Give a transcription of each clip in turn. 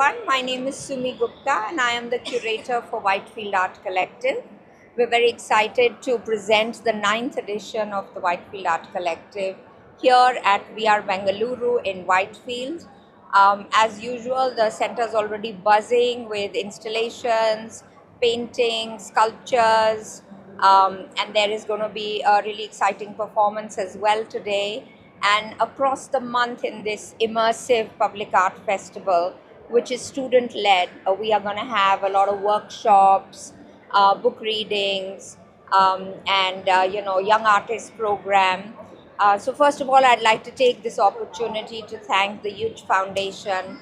everyone. My name is Sumi Gupta and I am the curator for Whitefield Art Collective. We're very excited to present the 9th edition of the Whitefield Art Collective here at VR Bengaluru in Whitefield. As usual, the center is already buzzing with installations, paintings, sculptures, and there is going to be a really exciting performance as well today. And across the month in this immersive public art festival, which is student led, we are going to have a lot of workshops, book readings, and young artist program. So first of all, I'd like to take this opportunity to thank the Youth Foundation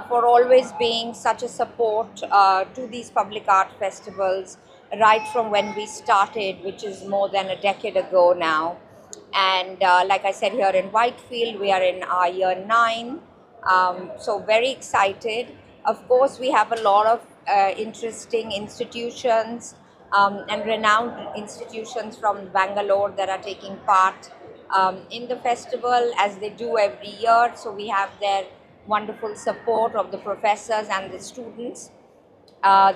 for always being such a support to these public art festivals right from when we started, which is more than a decade ago now. And like I said, here in Whitefield, we are in our year 9. So very excited. Of course, we have a lot of interesting institutions and renowned institutions from Bangalore that are taking part in the festival as they do every year. So we have their wonderful support of the professors and the students.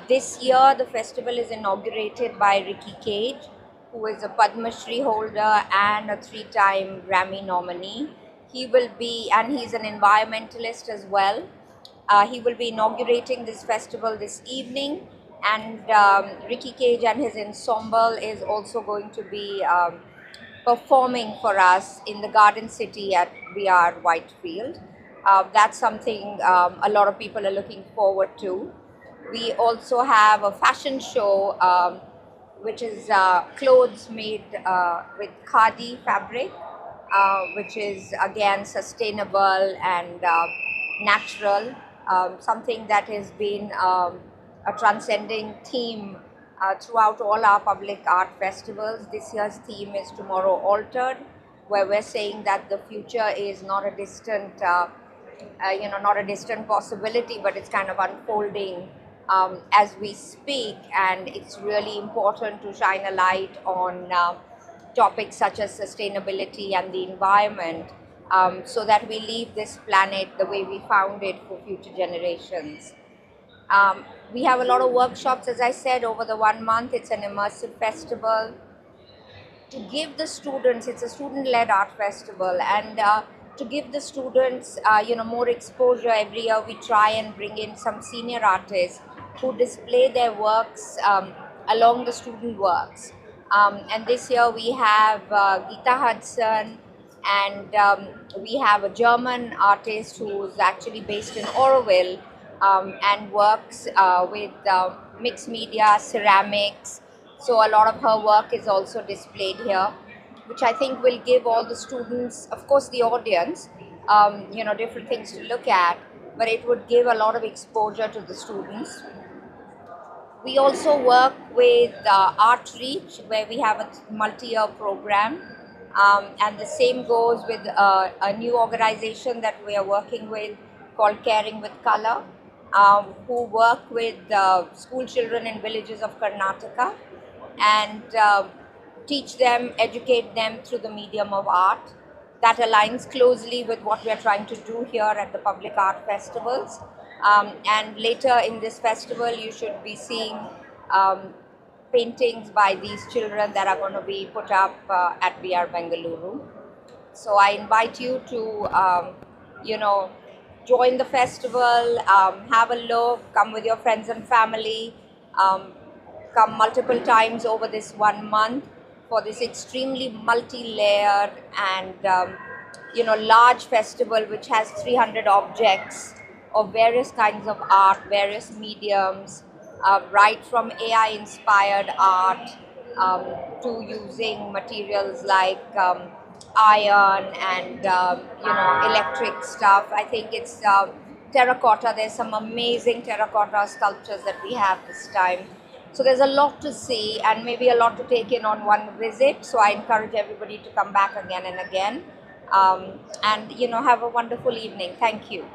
This year, the festival is inaugurated by Ricky Cage, who is a Padma Shri holder and a 3-time Grammy nominee. He will be, and he's an environmentalist as well. He will be inaugurating this festival this evening, and Ricky Cage and his ensemble is also going to be performing for us in the Garden City at VR Whitefield. That's something a lot of people are looking forward to. We also have a fashion show, which is clothes made with khadi fabric, which is again sustainable and natural, something that has been a transcending theme throughout all our public art festivals. This year's theme is Tomorrow Altered, where we're saying that the future is not a distant, not a distant possibility, but it's kind of unfolding as we speak, and it's really important to shine a light on topics such as sustainability and the environment, so that we leave this planet the way we found it for future generations. We have a lot of workshops, as I said, over the 1 month. It's an immersive festival to give the students, it's a student-led art festival, and to give the students more exposure. Every year we try and bring in some senior artists who display their works along the student works. And this year we have Geeta Hudson, and we have a German artist who's actually based in Oroville and works with mixed media, ceramics. So a lot of her work is also displayed here, which I think will give all the students, of course the audience, different things to look at, but it would give a lot of exposure to the students. We also work with Art Reach, where we have a multi-year program, and the same goes with a new organization that we are working with called Caring with Color, who work with school children in villages of Karnataka and teach them, educate them through the medium of art. That aligns closely with what we are trying to do here at the public art festivals. And later in this festival, you should be seeing paintings by these children that are going to be put up at VR Bengaluru. So I invite you to, join the festival, have a look, come with your friends and family, come multiple times over this 1 month for this extremely multi-layered and large festival, which has 300 objects of various kinds of art, various mediums, right from AI-inspired art to using materials like iron and electric stuff. I think it's terracotta. There's some amazing terracotta sculptures that we have this time. So there's a lot to see and maybe a lot to take in on one visit. So I encourage everybody to come back again and again, and have a wonderful evening. Thank you.